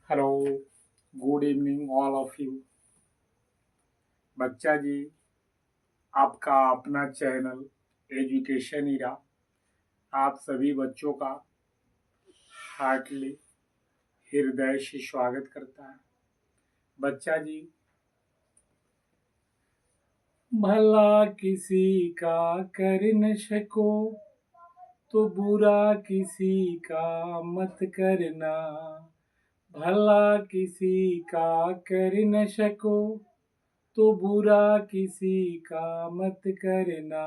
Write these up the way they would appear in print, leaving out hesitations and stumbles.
Hello, good evening all of you. बच्चा जी, आपका अपना चैनल एजुकेशन इरा आप सभी बच्चों का हार्टली हृदय से स्वागत करता है। बच्चा जी, भला किसी का कर न सको तो बुरा किसी का मत करना। भला किसी का कर न सको तो बुरा किसी का मत करना।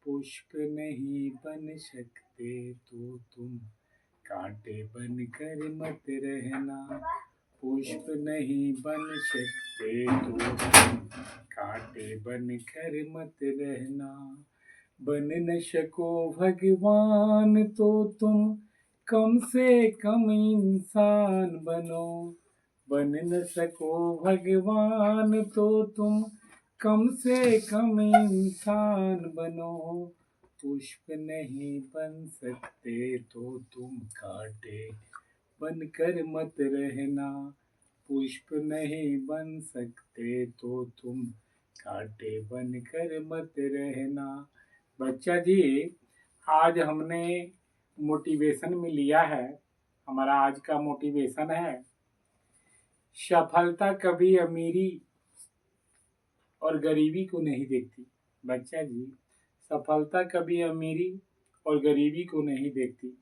पुष्प नहीं बन सकते तो तुम कांटे बन कर मत रहना। पुष्प नहीं बन सकते तो तुम कांटे बन कर मत रहना। बन न सको भगवान तो तुम कम से कम इंसान बनो। बन न सको भगवान तो तुम कम से कम इंसान बनो। पुष्प नहीं बन सकते तो तुम कांटे बनकर मत रहना। पुष्प नहीं बन सकते तो तुम कांटे बनकर मत रहना। बच्चा जी, आज हमने मोटिवेशन में लिया है। हमारा आज का मोटिवेशन है, सफलता कभी अमीरी और गरीबी को नहीं देखती। बच्चा जी, सफलता कभी अमीरी और गरीबी को नहीं देखती,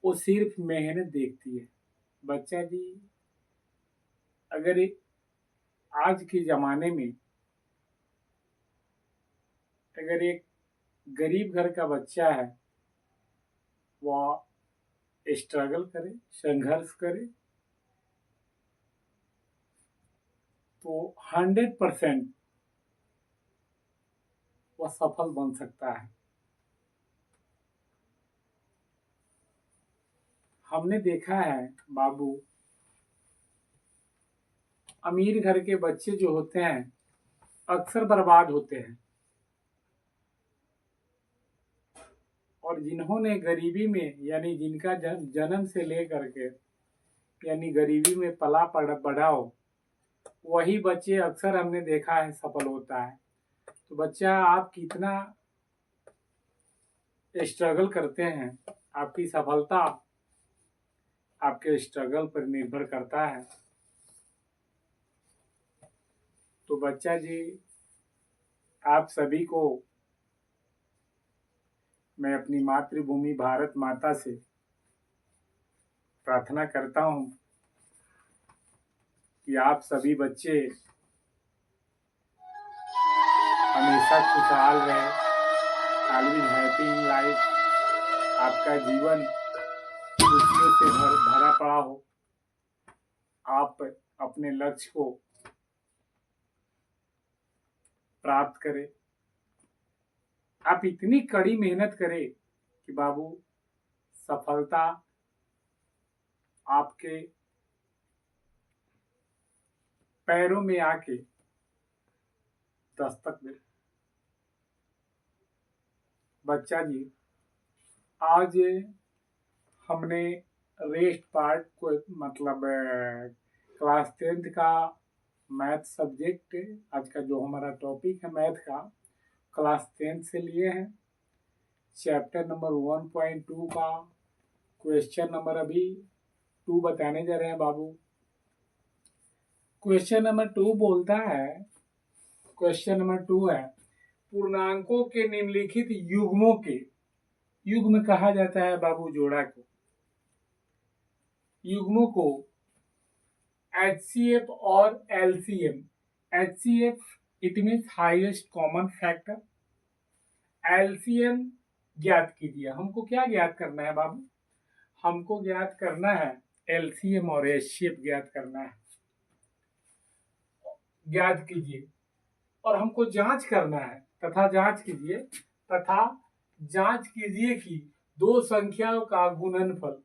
वो सिर्फ मेहनत देखती है। बच्चा जी, अगर आज के ज़माने में अगर एक गरीब घर का बच्चा है, वह स्ट्रगल करे, संघर्ष करे, तो 100% वह सफल बन सकता है। हमने देखा है बाबू, अमीर घर के बच्चे जो होते हैं अक्सर बर्बाद होते हैं, और जिन्होंने गरीबी में यानी जिनका जन्म से लेकर के यानी गरीबी में पला बढ़ा हो, वही बच्चे अक्सर हमने देखा है सफल होता है। तो बच्चा, आप कितना स्ट्रगल करते हैं, आपकी सफलता आपके स्ट्रगल पर निर्भर करता है। तो बच्चा जी, आप सभी को मैं अपनी मातृभूमि भारत माता से प्रार्थना करता हूँ कि आप सभी बच्चे हमेशा खुशहाल रहे, ऑलवेज हैप्पी इन लाइफ। आपका जीवन खुशियों से भरा पड़ा हो, आप अपने लक्ष्य को प्राप्त करें। आप इतनी कड़ी मेहनत करें कि बाबू, सफलता आपके पैरों में आके दस्तक दे। बच्चा जी, आज हमने रेस्ट पार्ट को मतलब क्लास 10th का मैथ सब्जेक्ट, आज का जो हमारा टॉपिक है मैथ का, क्लास 10th से लिए हैं। चैप्टर नंबर 1.2 का क्वेश्चन नंबर अभी 2 बताने जा रहे हैं बाबू। क्वेश्चन नंबर 2 बोलता है, क्वेश्चन नंबर 2 है, पूर्णांकों के निम्नलिखित युग्मों के, युग्म कहा जाता है बाबू जोड़ा को, युग्मों को HCF और LCM। HCF it means highest common factor. LCM ज्ञात कीजिए। हमको क्या ज्ञात करना है बाबू? हमको ज्ञात करना है LCM और HCF ज्ञात करना है। ज्ञात कीजिए और हमको जांच करना है तथा जांच कीजिए कि दो संख्याओं का गुणनफल,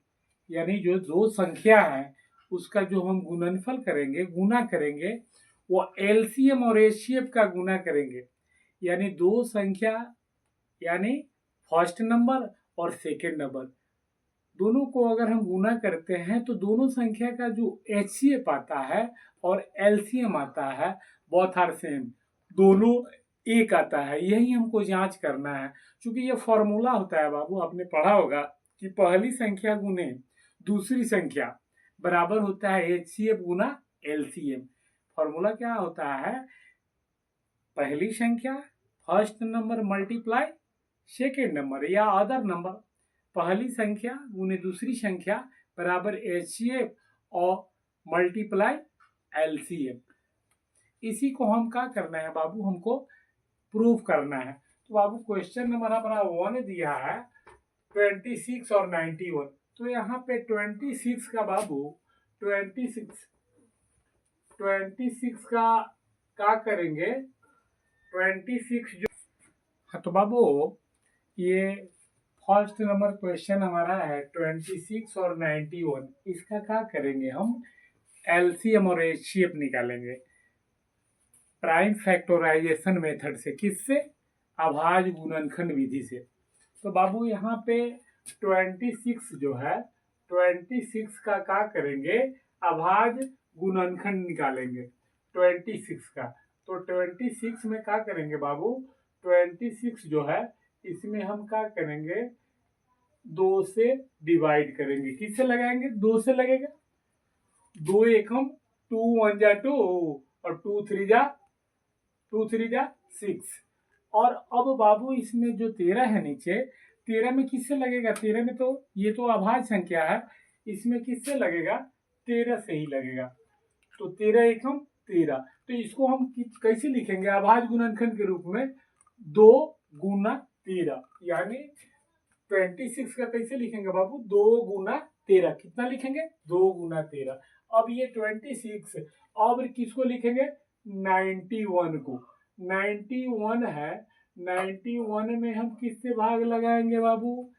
यानी जो दो संख्या है उसका जो हम गुणनफल करेंगे, गुना करेंगे, वो LCM और HCF का गुना करेंगे। यानी दो संख्या यानी फर्स्ट नंबर और सेकेंड नंबर, दोनों को अगर हम गुना करते हैं तो दोनों संख्या का जो HCF आता है और LCM आता है, बोथ आर सेम, दोनों एक आता है, यही हमको जांच करना है। क्योंकि ये फॉर्मूला होता है बाबू, आपने पढ़ा होगा कि पहली संख्या गुने दूसरी संख्या बराबर होता है HCF गुना LCM। फॉर्मूला क्या होता है? पहली संख्या first number multiply second number या अदर नंबर, पहली संख्या गुने दूसरी संख्या बराबर HCF और मल्टीप्लाई LCM। इसी को हम क्या करना है बाबू, हमको प्रूव करना है। तो बाबू क्वेश्चन नंबर हमारा 1 दिया है 26 और 91। तो यहाँ पे 26 का बाबू 26 का क्या करेंगे, 26 जो, हाँ तो बाबू ये फर्स्ट नंबर क्वेश्चन हमारा है 26 और 91, इसका क्या करेंगे हम, LCM और HCF निकालेंगे प्राइम फैक्टराइजेशन मेथड से। किससे? अभाज्य गुणनखंड विधि से। तो बाबू यहाँ पे 26 जो है, 26 का क्या करेंगे, अभाज्य गुणनखंड निकालेंगे 26 का। तो 26 में क्या करेंगे बाबू, 26 जो है इसमें हम क्या करेंगे, 2 से डिवाइड करेंगे। किससे लगाएंगे? 2 से लगेगा। 2 एकम 2 1 जा 2 और 2 3 जा 6। और अब बाबू इसमें जो 13 है नीचे, 13 में किससे लगेगा? 13 में तो ये तो अभाज्य संख्या है, इसमें किससे लगेगा? 13 से ही लगेगा। तो 13 एकम 13। तो इसको हम कैसे लिखेंगे? अभाज्य गुणनखंड के रूप में 2 गुना 13, यानी 26 का कैसे लिखेंगे बाबू, 2 गुना 13। कितना लिखेंगे? 2 गुना 13। अब ये 26, अब किसको लिखेंगे? 91 को। 91 है, 91 में हम किससे भाग लगाएंगे बाबू?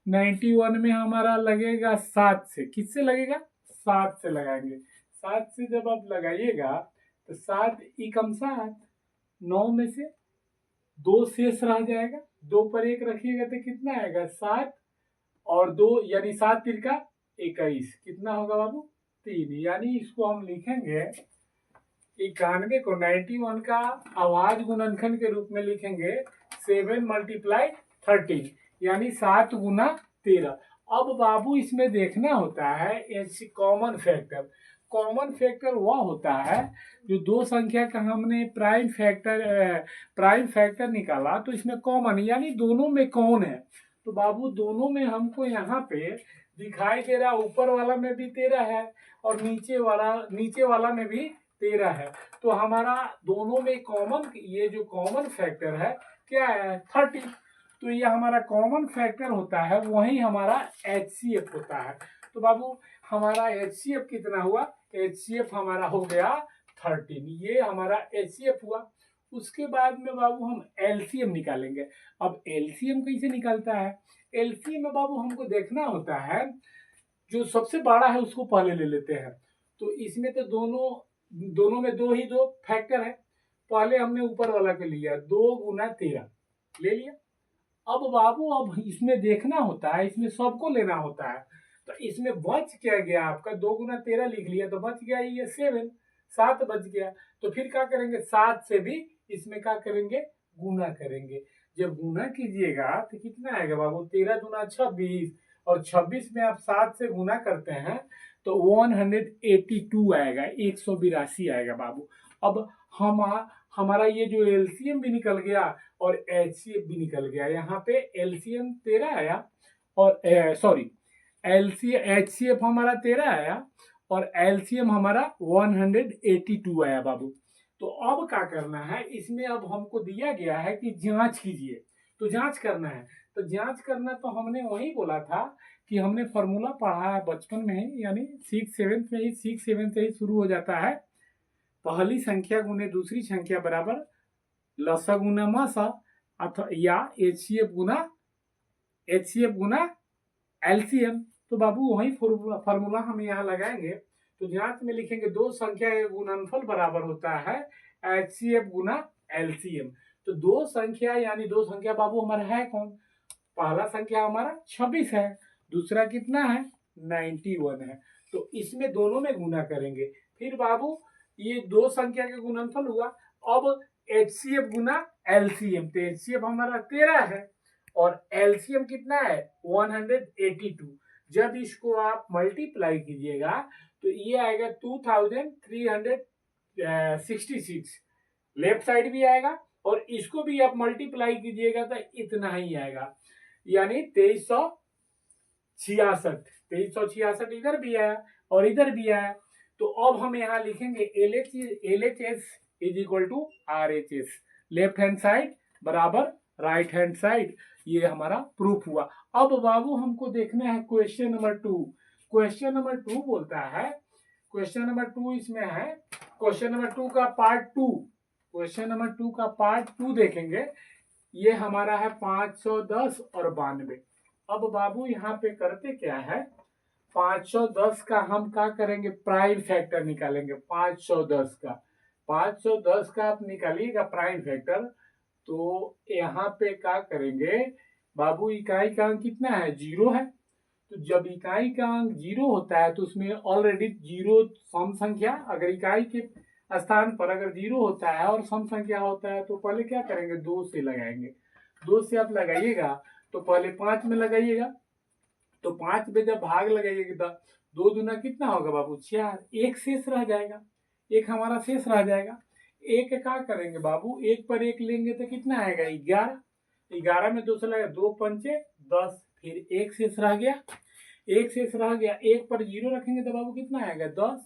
91 में हमारा लगेगा 7 से। किससे लगेगा? 7 से लगाएंगे। 7 से जब आप लगाइएगा तो 7 एकम 7, 9 में से 2 शेष रह जाएगा, 2 पर 1 रखिएगा तो कितना आएगा? 7 और 2 यानी 7 तिरका 21। कितना होगा बाबू? 3। यानी इसको हम लिखेंगे 91 को 91 का अभाज्य गुणनखंड के रूप में लिखेंगे 7 मल्टीप्लाई 13, यानी 7 गुना 13। अब बाबू इसमें देखना होता है कॉमन फैक्टर। कॉमन फैक्टर वह होता है जो दो संख्या का हमने प्राइम फैक्टर निकाला, तो इसमें कॉमन यानी दोनों में कौन है। तो बाबू दोनों में हमको यहाँ पे दिखाई दे रहा, ऊपर वाला में भी 13 है और नीचे वाला में भी 13 है। तो हमारा दोनों में कॉमन, ये जो कॉमन फैक्टर है क्या है? 30। तो ये हमारा कॉमन फैक्टर होता है, वही हमारा HCF होता है। तो बाबू हमारा HCF कितना हुआ? HCF हमारा हो गया 13। ये हमारा HCF हुआ। उसके बाद में बाबू हम LCM निकालेंगे। अब LCM कैसे निकलता है? LCM में बाबू हमको देखना होता है, जो सबसे बड़ा है उसको पहले ले लेते हैं। तो इसमें तो दोनों में दो फैक्टर है। पहले हमने ऊपर वाला के लिया, 2 गुना 13 ले लिया। अब बाबू अब इसमें देखना होता है, इसमें सबको लेना होता है। तो इसमें बच क्या गया आपका? 2 गुना 13 लिख लिया तो बच गया ये 7 बच गया। तो फिर क्या करेंगे? 7 से भी इसमें क्या करेंगे? गुना करेंगे। जब गुना कीजिएगा तो कितना आएगा बाबू? 13 दूना 26, और 26 में आप 7 से गुना करते हैं तो 182 आएगा, 182 आएगा बाबू। अब हमारा ये जो LCM भी निकल गया और HCF भी निकल गया। यहाँ पे LCM 13 आया और HCF हमारा 13 आया और LCM हमारा 182 आया बाबू। तो अब क्या करना है, इसमें अब हमको दिया गया है कि जांच कीजिए। तो जांच करना है, तो जांच करना तो हमने वही बोला था कि हमने फॉर्मूला पढ़ा है बचपन में ही, यानी 6 7 से ही शुरू हो जाता है। पहली संख्या गुने दूसरी संख्या बराबर लसा गुना मसा, अथवा या HCF गुना LCM। तो बाबू वही फॉर्मूला हम यहाँ लगाएंगे। तो जांच में लिखेंगे दो संख्या का गुणनफल बराबर होता है HCF गुना LCM। तो दो संख्या यानी दो संख्या बाबू हमारा है कौन? पहला संख्या हमारा 26 है, दूसरा कितना है 91 है। तो इसमें दोनों में गुना करेंगे। फिर बाबू ये दो संख्या के गुणनफल हुआ। अब HCF गुना LCM, तो HCF हमारा 13 है और LCM कितना है 182। जब इसको आप मल्टीप्लाई कीजिएगा तो ये आएगा 2366, लेफ्ट साइड भी आएगा और इसको भी आप मल्टीप्लाई कीजिएगा तो इतना ही आएगा, यानी 2366 इधर भी आया और इधर भी आया। तो अब हम यहाँ लिखेंगे LHS is equal to RHS, left hand side बराबर राइट हैंड साइड। ये हमारा प्रूफ हुआ। अब बाबू हमको देखना है क्वेश्चन नंबर 2। क्वेश्चन नंबर 2 बोलता है, क्वेश्चन नंबर 2 इसमें है, क्वेश्चन नंबर 2 का पार्ट 2, क्वेश्चन नंबर 2 का पार्ट 2 देखेंगे। ये हमारा है 510 और 92। अब बाबू यहाँ पे करते क्या है, 510 का हम क्या करेंगे, प्राइम फैक्टर निकालेंगे। 510 का आप निकालिएगा प्राइम फैक्टर। तो यहाँ पे क्या करेंगे बाबू, इकाई का अंक कितना है 0 है। तो जब इकाई का अंक 0 होता है तो उसमें ऑलरेडी 0 सम संख्या, अगर इकाई के स्थान पर अगर 0 होता है और सम संख्या होता है तो पहले क्या करेंगे 2 से लगाएंगे। 2 से आप लगाइएगा तो पहले 5 में लगाइएगा, तो 5 में जब भाग लगाइएगा 2 दूना कितना होगा बाबू 4, एक शेष रह जाएगा, एक हमारा शेष रह जाएगा। एक क्या करेंगे बाबू, एक पर एक लेंगे तो कितना आएगा 11, 11 में 2 से लगा 2 पंचे 10, फिर एक शेष रह गया, एक शेष रह गया, एक पर 0 रखेंगे तो बाबू कितना आएगा 10,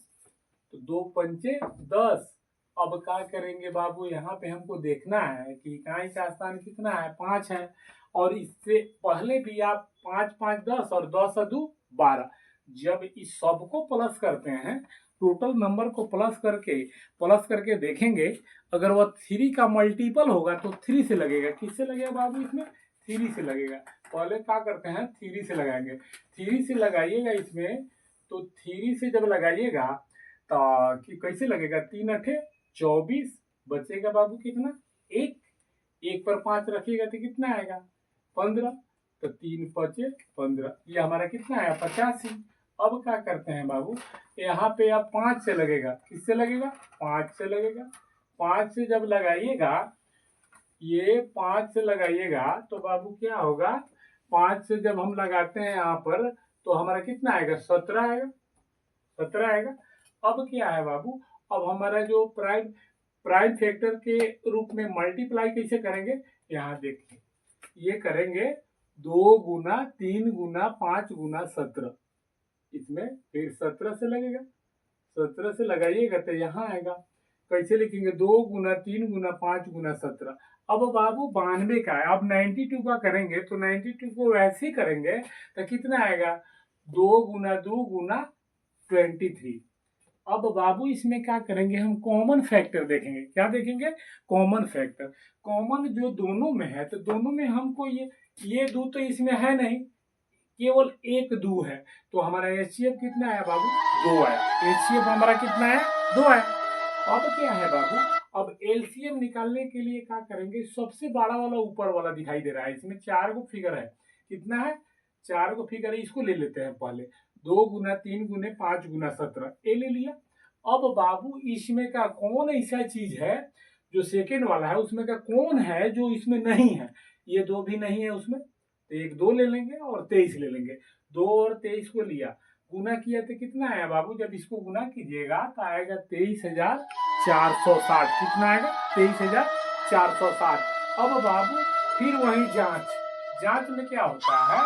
तो 2 पंचे 10। अब क्या करेंगे बाबू, यहाँ पे हमको देखना है कि इकाई का स्थान कितना है 5 है, और इससे पहले भी आप 5 5 10 और 10 2 12, जब इस सब को प्लस करते हैं, टोटल नंबर को प्लस करके देखेंगे, अगर वह 3 का मल्टीपल होगा तो 3 से लगेगा। किससे लगेगा बाबू, इसमें 3 से लगेगा। पहले क्या करते हैं 3 से लगाएंगे, 3 से लगाइएगा इसमें, तो 3 से जब लगाइएगा तो कैसे लगेगा, 3 8 24, बचेगा बाबू कितना 1, एक पर 5 रखिएगा तो कितना आएगा 15, तो 3 5 15, ये हमारा कितना आया 85। अब क्या करते हैं बाबू, यहाँ पे आप 5 से लगेगा, किससे लगेगा 5 से लगेगा। 5 से जब लगाइएगा, ये 5 से लगाइएगा तो बाबू क्या होगा, 5 से जब हम लगाते हैं यहाँ पर तो हमारा कितना आएगा 17 आएगा, 17 आएगा। अब क्या है बाबू, अब हमारा जो प्राइम फैक्टर के रूप में मल्टीप्लाई कैसे करेंगे, यहाँ देखिए ये करेंगे 2 गुना 3 गुना 5 गुना 17, इसमें फिर 17 से लगेगा, 17 से लगाइएगा तो यहाँ आएगा, कैसे लिखेंगे 2 गुना 3 गुना 5 गुना 17। अब बाबू 92 का है, अब 92 का करेंगे तो 92 को वैसे ही करेंगे तो कितना आएगा 2 गुना 2 गुना 23। अब बाबू इसमें क्या करेंगे, हम कॉमन फैक्टर देखेंगे। क्या देखेंगे, कॉमन फैक्टर। कॉमन जो दोनों में है, तो दोनों में हमको ये 2 तो इसमें है नहीं, केवल एक 2 है, तो हमारा HCF कितना है बाबू 2 आया। HCF हमारा कितना है 2 है। अब क्या है बाबू, अब LCM निकालने के लिए क्या करेंगे, सबसे बड़ा वाला ऊपर वाला दिखाई दे रहा है, इसमें 4 को फिगर है, कितना है 4 को फिगर है, इसको ले लेते हैं पहले। 2 गुना 3 गुने 5 गुना 17, ये ले लिया। अब बाबू इसमें का कौन ऐसा चीज है जो सेकेंड वाला है, उसमें का कौन है जो इसमें नहीं है, ये 2 भी नहीं है उसमें, तो एक 2 ले लेंगे और 23 ले लेंगे। 2 और 23 को लिया, गुना किया तो कितना आया बाबू, जब इसको गुना कीजिएगा तो आएगा 23,460। कितना आएगा 23,460। अब बाबू फिर वही जांच में क्या होता है,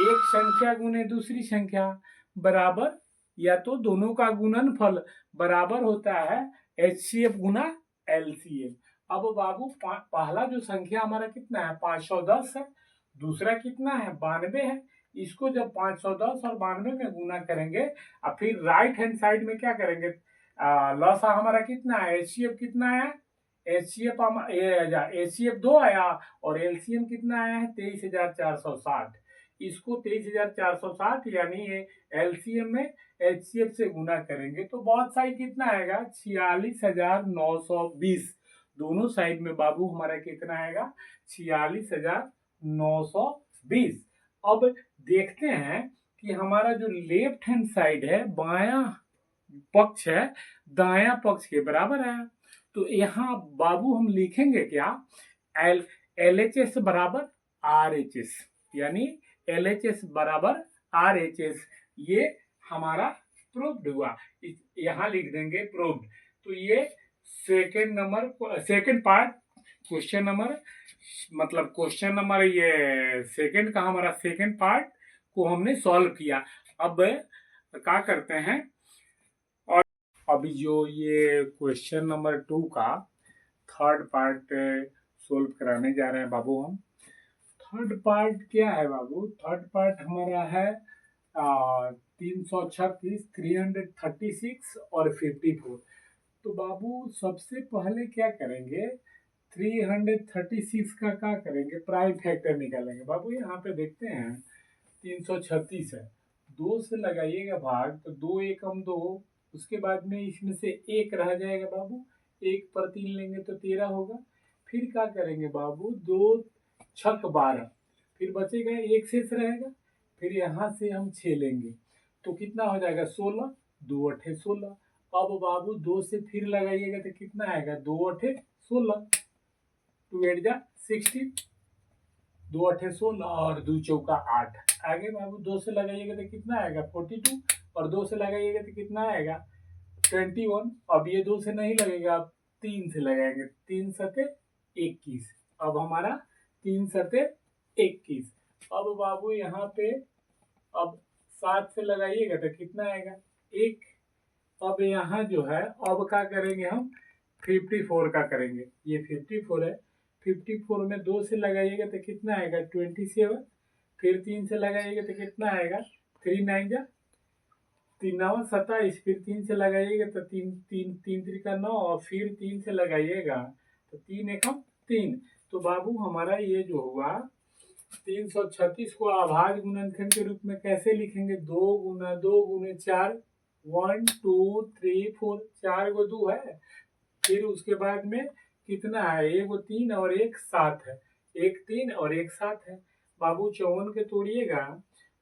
एक संख्या गुने दूसरी संख्या बराबर, या तो दोनों का गुणनफल बराबर होता है HCF गुना LCM। अब बाबू पहला जो संख्या हमारा कितना है 510 है, दूसरा कितना है 92 है, इसको जब 510 और 92 में गुना करेंगे और फिर राइट हैंड साइड में क्या करेंगे, लसा हमारा कितना है, HCF कितना है, HCF 2 आया और LCM कितना आया है 23,460। इसको 23,460 यानी ये LCM में HCF से गुना करेंगे तो बहुत साइड कितना आएगा 46,920। दोनों साइड में बाबू हमारा कितना आएगा 46,920। अब देखते हैं कि हमारा जो लेफ्ट हैंड साइड है, बायां पक्ष है, दायां पक्ष के बराबर है। तो यहाँ बाबू हम लिखेंगे क्या, एल एच एस बराबर आर एच एस, यानी एल एच एस बराबर आर एच एस, ये हमारा प्रूव्ड हुआ। यहाँ लिख देंगे प्रूव्ड। तो ये सेकेंड पार्ट क्वेश्चन नंबर, मतलब क्वेश्चन नंबर ये सेकेंड का हमारा सेकेंड पार्ट को हमने सॉल्व किया। अब क्या करते हैं, और अभी जो ये क्वेश्चन नंबर 2 का थर्ड पार्ट सोल्व कराने जा रहे हैं बाबू हम। थर्ड पार्ट क्या है बाबू, थर्ड पार्ट हमारा है 336, 336 और 54। तो बाबू सबसे पहले क्या करेंगे, 336 का क्या करेंगे, प्राइम फैक्टर निकालेंगे। बाबू यहाँ पे देखते हैं 336 है, 2 से लगाइएगा भाग, तो 2 एकम 2, उसके बाद में इसमें से एक रह जाएगा बाबू, 1 पर 3 लेंगे तो 13 होगा। फिर क्या करेंगे बाबू, 2 छक 12, फिर बचेगा 1 शेष रहेगा। फिर यहाँ से हम 6 लेंगे तो कितना हो जाएगा 16, 2 अठे 16। अब बाबू 2 से फिर लगाइएगा तो कितना आएगा, 2 अठे 16, 2 8 जा 16, 2 अठे 16 और 2 चौका 8। आगे बाबू 2 से लगाइएगा तो कितना आएगा 42, और 2 से लगाइएगा तो कितना आएगा 21। अब ये 2 से नहीं लगेगा, अब 3 से लगाएंगे, 3 सते 21। अब हमारा 3 सते 21। अब बाबू यहाँ पे अब 7 से लगाइएगा तो कितना आएगा 1। अब यहाँ जो है, अब क्या करेंगे हम 54 का करेंगे, ये 54 है, 54 में 2 से लगाइएगा तो कितना आएगा 27। फिर 3 से लगाइएगा तो कितना आएगा 3 9 जा 3 9 27। फिर 3 से लगाइएगा तो 3 3 3 3 9, और फिर 3 से लगाइएगा तो 3 एकम 3। तो बाबू हमारा ये जो हुआ 336 को अभाज्य गुणनखंड के रूप में कैसे लिखेंगे, 2 गुना 2 गुने 4, 1 2 3 4, 4 गो 2 है। फिर उसके बाद में कितना है, 1 3 और 1 7 है, 1 3 और 1 7 है। बाबू 54 के तोड़िएगा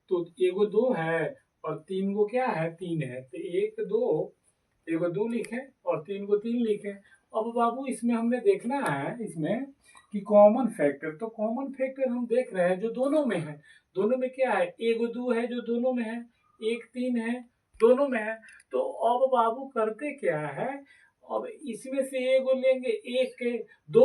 तो 1 2 है और 3 गो क्या है 3 है, तो 1 2 लिखे और 3 को 3 लिखे। अब बाबू इसमें हमने देखना है इसमें कि कॉमन फैक्टर, तो कॉमन फैक्टर हम देख रहे हैं जो दोनों में है, दोनों में क्या है 1 2 है जो दोनों में है, 1 3 है दोनों में है। तो अब बाबू करते क्या है, अब इसमें से एगो लेंगे, 1 2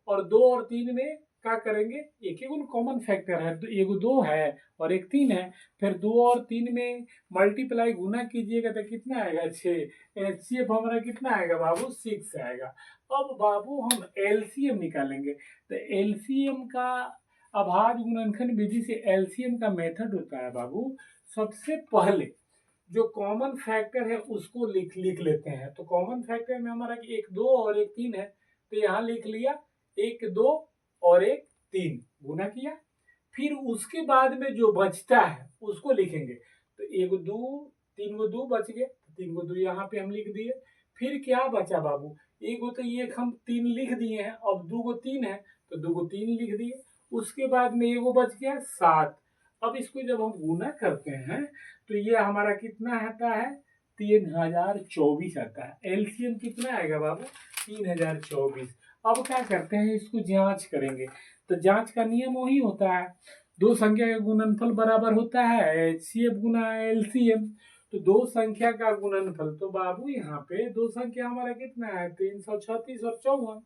और 2 और 3 में क्या करेंगे, एक ही कॉमन फैक्टर है, तो एगो 2 है और 1 3 है। फिर 2 और 3 में मल्टीप्लाई गुना कीजिएगा तो कितना आएगा 6। एचसीएफ हमारा कितना आएगा बाबू 6 आएगा। अब बाबू हम एलसीएम निकालेंगे, तो एलसीएम का अभाज्य गुणनखंड विधि से एलसीएम का मेथड होता है बाबू, सबसे पहले जो कॉमन फैक्टर है उसको लिख लेते हैं। तो कॉमन फैक्टर में हमारा 1 2 और 1 3 है, तो यहाँ लिख लिया 1 2 और 1 3 गुना किया। फिर उसके बाद में जो बचता है उसको लिखेंगे, तो 1 2 3 गो 2 बच गए, 3 गो 2 यहाँ पे हम लिख दिए। फिर क्या बचा बाबू, एक तो ये हम 3 लिख दिए हैं, अब 2 गो 3 है तो 2 गो 3 लिख दिए। उसके बाद में एगो बच गया 7। अब इसको जब हम गुना करते हैं तो ये हमारा कितना आता है 3024 आता है। एलसीएम कितना आएगा बाबू 3024। अब क्या करते हैं, इसको जांच करेंगे, तो जांच का नियम वही होता है, दो संख्या का गुणनफल बराबर होता है एचसीएफ गुना एलसीएम। तो दो संख्या का गुणनफल, तो बाबू यहाँ पे दो संख्या हमारा कितना है 336 और 54,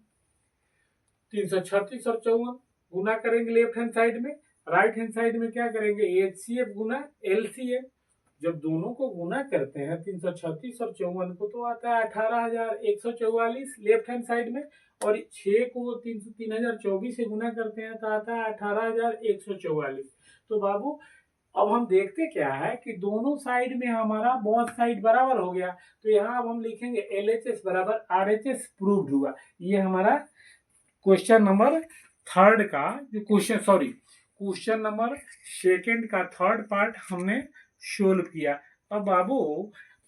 336 और 54 गुना करेंगे लेफ्ट हैंड साइड में, राइट हैंड साइड में क्या करेंगे एचसीएफ गुना एलसीएम। जब दोनों को गुना करते हैं 336 और 54 को, तो आता है 18,144 लेफ्ट हैंड साइड में, और 6 को 3024 से गुना करते हैं तो आता है 18,144। तो बाबू अब हम देखते क्या है कि दोनों साइड में हमारा बहुत साइड बराबर हो गया, तो यहाँ अब हम लिखेंगे एलएचएस बराबर आरएचएस प्रूव्ड हुआ। ये हमारा क्वेश्चन नंबर थर्ड का जो क्वेश्चन नंबर सेकंड का थर्ड पार्ट हमने सोल्व किया। अब बाबू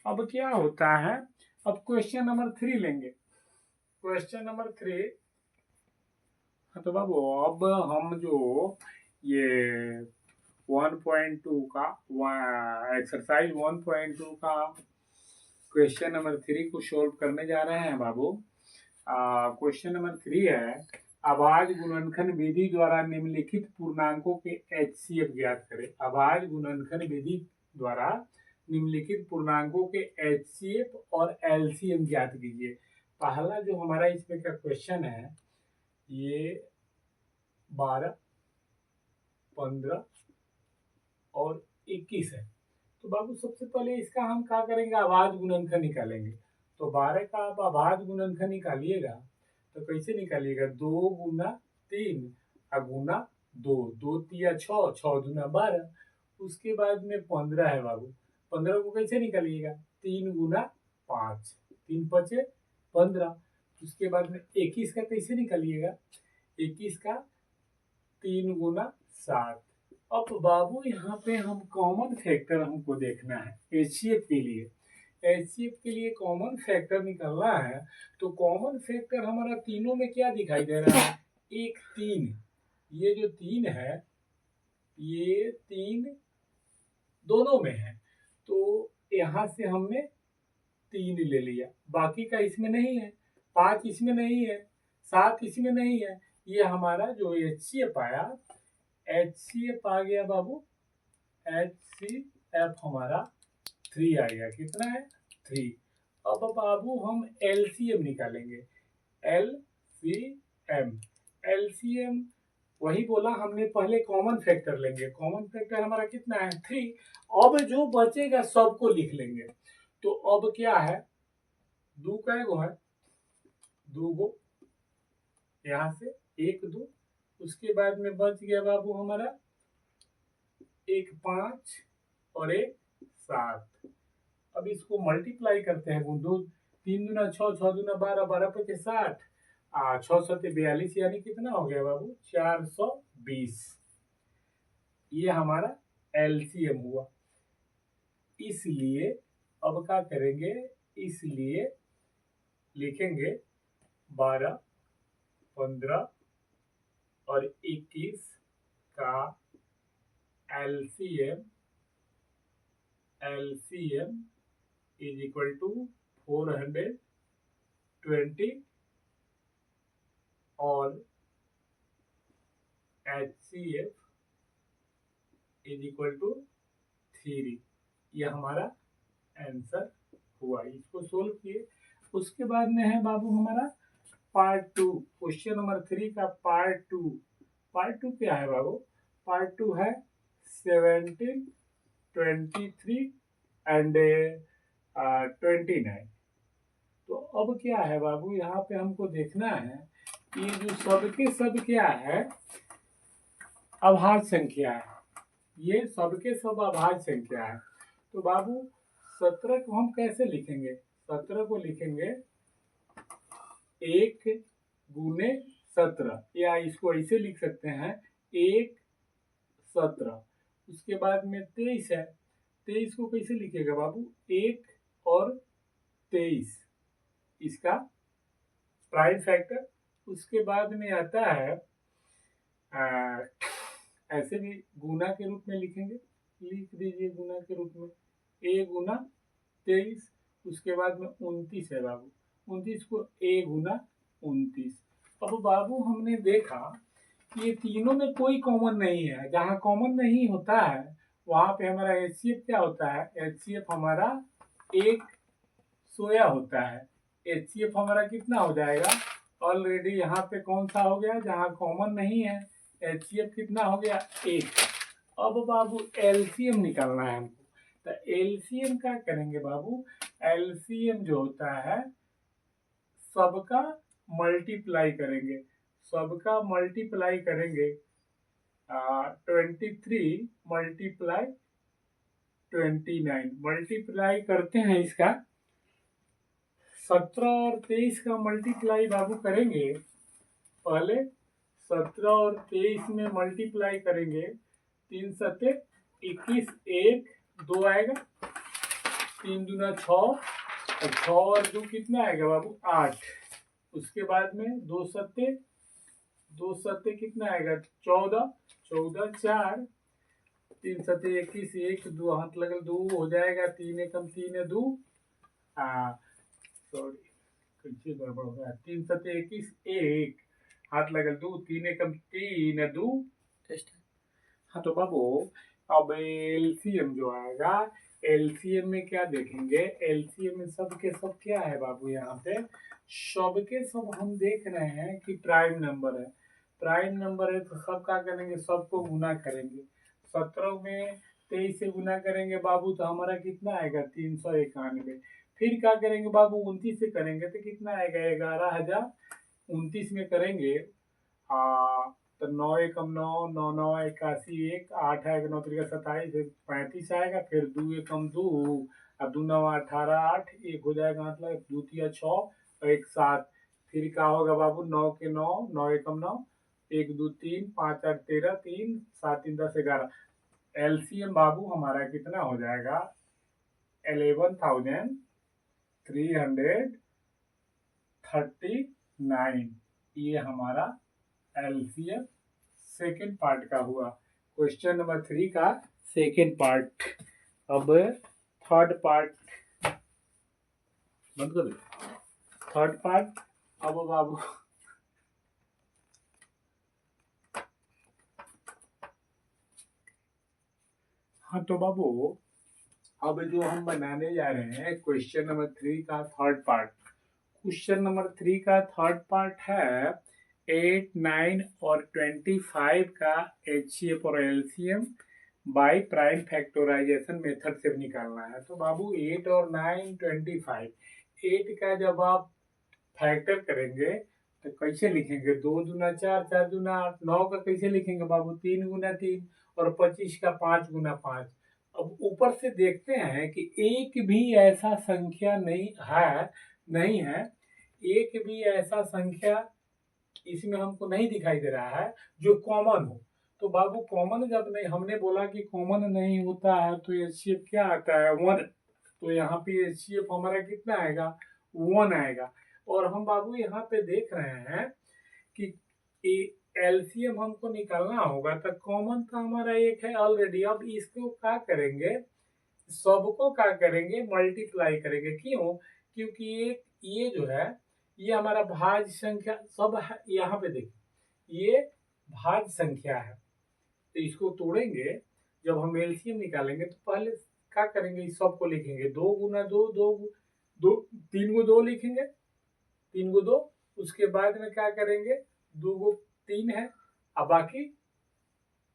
अब क्या होता है, अब क्वेश्चन नंबर 3 लेंगे, क्वेश्चन नंबर 3। तो बाबू अब हम जो ये 1.2 का एक्सरसाइज 1.2 का क्वेश्चन नंबर 3 को सोल्व करने जा रहे हैं बाबू। क्वेश्चन नंबर 3 है, अभाज्य गुणनखंड विधि द्वारा निम्नलिखित पूर्णांकों के एचसीएफ ज्ञात करें। अभाज्य गुणनखंड विधि द्वारा निम्नलिखित पूर्णांकों के एचसीएफ और एलसीएम ज्ञात कीजिए। पहला जो हमारा इसमें का क्वेश्चन है ये 12, 15 और 21 है। तो बाबू सबसे पहले इसका हम क्या करेंगे, अभाज्य गुणनखंड निकालेंगे। तो 12 का आप अभाज्य गुणनखंड निकालिएगा तो कैसे निकालिएगा, 2 गुना 3 गुना 2, 2 तिया 6, 6 दूना 12। उसके बाद में 15 है बाबू, 15 को कैसे निकालिएगा, 3 गुना 5, 3 पचे 15। उसके बाद में 21 का कैसे निकालिएगा, 21 का 3 गुना 7। अब बाबू यहाँ पे हम कॉमन फैक्टर हमको देखना है एचसीएफ के लिए। एचसीएफ के लिए कॉमन फैक्टर निकालना है। तो कॉमन फैक्टर हमारा तीनों में क्या दिखाई दे रहा है, एक 3, ये जो 3 है ये 3 दोनों में है। तो यहाँ से हमने 3 ले लिया, बाकी का इसमें नहीं है, 5 इसमें नहीं है, 7 इसमें नहीं है। ये हमारा जो एचसीएफ आया, एचसीएफ आ गया बाबू, एचसीएफ हमारा 3 आ गया। कितना है, 3। अब बाबू हम एलसीएम निकालेंगे। एलसीएम, एलसीएम वही बोला हमने, पहले कॉमन फैक्टर लेंगे। कॉमन फैक्टर हमारा कितना है, 3। अब जो बचेगा सबको लिख लेंगे। तो अब क्या है, 2 का गो है, 2 गो यहाँ से 1 2, उसके बाद में बच गया बाबू हमारा 1 5 और 1 7। अब इसको मल्टीप्लाई करते हैं, 2 3 दूना 6, 6 दूना 12, 12 पचे 60, 6 सत्ते 42, यानी कितना हो गया बाबू, 420। ये हमारा एलसीएम हुआ। इसलिए अब क्या करेंगे, इसलिए लिखेंगे 12, 15 और 21 का एलसीएम इज इक्वल टू 420 और एचसीएफ इज इक्वल टू 3। यह हमारा आंसर हुआ। इसको सोल्व किए। उसके बाद में है बाबू हमारा पार्ट 2, क्वेश्चन नंबर 3 का पार्ट 2। पार्ट 2 क्या है बाबू, पार्ट 2 है 17, 23 एंड 29। तो अब क्या है बाबू, यहाँ पे हमको देखना है ये जो सबके सब क्या है, अभाज्य संख्या है। ये सबके सब अभाज्य संख्या है। तो बाबू 17 को हम कैसे लिखेंगे, 17 को लिखेंगे 1 गुने 17, या इसको ऐसे लिख सकते हैं 1 17। उसके बाद में 23 है, 23 को कैसे लिखेगा बाबू, 1 और 23, इसका प्राइम फैक्टर। उसके बाद में आता है ऐसे भी गुना के रूप में लिखेंगे, लिख दीजिए गुना के रूप में, a गुना 23। उसके बाद में 29 है बाबू, 29 को a गुना 29। अब बाबू हमने देखा कि ये तीनों में कोई कॉमन नहीं है। जहाँ कॉमन नहीं होता है वहाँ पे हमारा एचसीएफ क्या होता है, एचसीएफ हमारा 1 सोया होता है। एचसीएफ हमारा कितना हो जाएगा, ऑलरेडी यहाँ पे कौन सा हो गया, जहाँ कॉमन नहीं है, एचसीएफ कितना हो गया, 1। अब बाबू एलसीएम निकालना है हमको। तो एलसीएम क्या करेंगे बाबू, एलसीएम जो होता है सबका मल्टीप्लाई करेंगे, सबका मल्टीप्लाई करेंगे। 23 मल्टीप्लाई 29 मल्टीप्लाई करते हैं इसका, 17 और 23 का मल्टीप्लाई बाबू करेंगे। पहले 17 और 23 में मल्टीप्लाई करेंगे, 3 सत्ते 21, 1 2 आएगा, 3 दूना 6 और 6 और 2 कितना आएगा बाबू, 8। उसके बाद में 2 सत्ते कितना आएगा, 14, 14 4 3 सते 21, 1 2 हाथ लगल 2 हो जाएगा, 3 एकम 3 2, सॉरी कुछ गड़बड़ हो गया, 3 सते 21, 1 हाथ लगल 2, 3 एकम 3 2। हाँ तो बाबू अब एलसीएम जो आएगा, एलसीएम में क्या देखेंगे, एलसीएम में सब के सब क्या है बाबू, यहाँ पे सब के सब हम देख रहे हैं कि प्राइम नंबर है, प्राइम नंबर है तो सब क्या करेंगे, सबको गुना करेंगे। 17 में 23 से गुना करेंगे बाबू तो हमारा कितना आएगा 391। फिर क्या करेंगे बाबू 29 से करेंगे तो कितना आएगा 11,000। 29 में करेंगे तो 9 एकम 9, 9 9 81, 1 8 आएगा, 9 3 27, 35 आएगा, फिर 2 एकम 2 और 2 9 18, 8 1 हो जाएगा, मतलब 2 3 6 और 1 7। फिर क्या होगा बाबू 9 के 9, 9 एकम 9, 1 2 3 5 8 13, 3 7 3 10 11। एलसीएम बाबू हमारा कितना हो जाएगा 11,339। ये हमारा एलसीएम सेकेंड पार्ट का हुआ, क्वेश्चन नंबर 3 का सेकेंड पार्ट। अब थर्ड पार्ट बंद कर दो, थर्ड पार्ट। अब बाबू हाँ तो बाबू अब जो हम बनाने जा रहे हैं क्वेश्चन नंबर 3 का थर्ड पार्ट। क्वेश्चन नंबर 3 का थर्ड पार्ट है 8 9 और 25 का एचसीएफ और LCM by prime factorization method से निकालना है। तो बाबू 8 और 9 25, 8 का जब आप फैक्टर करेंगे तो कैसे लिखेंगे, 2 दूना 4, 4 दूना 8, 9 का कैसे लिखेंगे बाबू 3 गुना 3 और 25 का 5 गुना 5। अब ऊपर से देखते हैं कि एक भी ऐसा संख्या नहीं है, एक भी ऐसा संख्या इसमें हमको नहीं दिखाई दे रहा है जो कॉमन हो। तो बाबू कॉमन जब नहीं, हमने बोला कि कॉमन नहीं होता है तो एचसीएफ क्या आता है 1। तो यहाँ पे एचसीएफ हमारा कितना आएगा 1 आएगा। और हम बाबू यहाँ पे देख रहे हैं कि एलसीएम हमको निकालना होगा तो कॉमन तो हमारा एक है ऑलरेडी। अब इसको क्या करेंगे, सबको क्या करेंगे मल्टीप्लाई करेंगे। क्यों, क्योंकि ये जो है ये हमारा भाज्य संख्या सब है, यहाँ पे देखिए ये भाज्य संख्या है तो इसको तोड़ेंगे। जब हम एलसीएम निकालेंगे तो पहले क्या करेंगे, इस सबको लिखेंगे 2 गुना 2, 2 3 को 2 लिखेंगे, 3 को 2। उसके बाद में क्या करेंगे 2 को 3 है और बाकी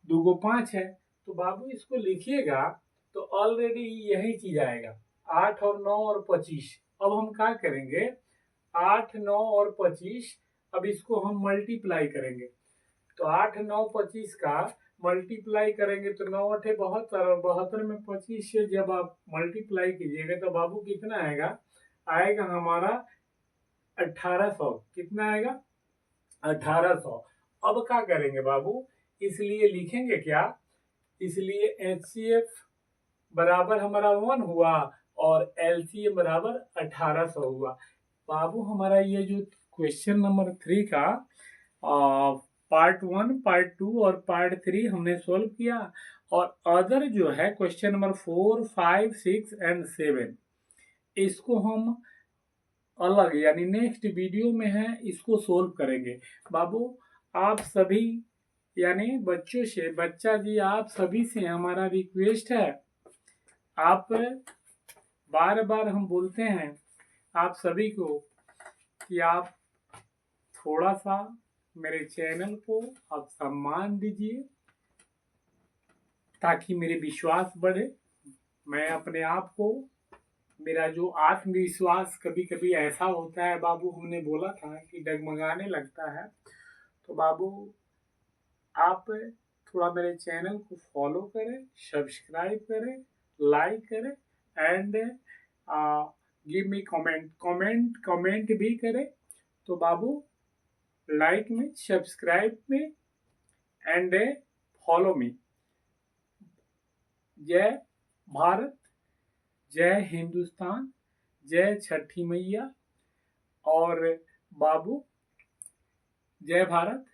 2 को 5 है। तो बाबू इसको लिखिएगा तो ऑलरेडी यही चीज आएगा 8 और 9 और 25। अब हम क्या करेंगे 8 9 और 25, अब इसको हम मल्टीप्लाई करेंगे। तो 8 9 25 का मल्टीप्लाई करेंगे तो 9 8 72 और 72 में 25 से जब आप मल्टीप्लाई कीजिएगा तो बाबू कितना आएगा, आएगा हमारा 1800। कितना आएगा 1800। अब क्या करेंगे बाबू, इसलिए लिखेंगे क्या, इसलिए एचसीएफ बराबर हमारा 1 हुआ और एलसीएम बराबर 1800 हुआ। बाबू हमारा ये जो क्वेश्चन नंबर 3 का पार्ट 1 पार्ट 2 और पार्ट 3 हमने सोल्व किया। और अदर जो है क्वेश्चन नंबर 4 5 6 एंड 7 इसको हम अलग यानी नेक्स्ट वीडियो में है इसको सोल्व करेंगे। बाबू आप सभी यानी बच्चों से, बच्चा जी आप सभी से हमारा रिक्वेस्ट है, आप बार बार हम बोलते हैं आप सभी को कि आप थोड़ा सा मेरे चैनल को आप सम्मान दीजिए ताकि मेरे विश्वास बढ़े। मैं अपने आप को, मेरा जो आत्मविश्वास कभी कभी ऐसा होता है बाबू, हमने बोला था कि डगमगाने लगता है। तो बाबू आप थोड़ा मेरे चैनल को फॉलो करें, सब्सक्राइब करें, लाइक करें एंड गिव मी कमेंट भी करें। तो बाबू लाइक में, सब्सक्राइब में एंड फॉलो मी। जय भारत, जय हिंदुस्तान, जय छठी मैया और बाबू जय भारत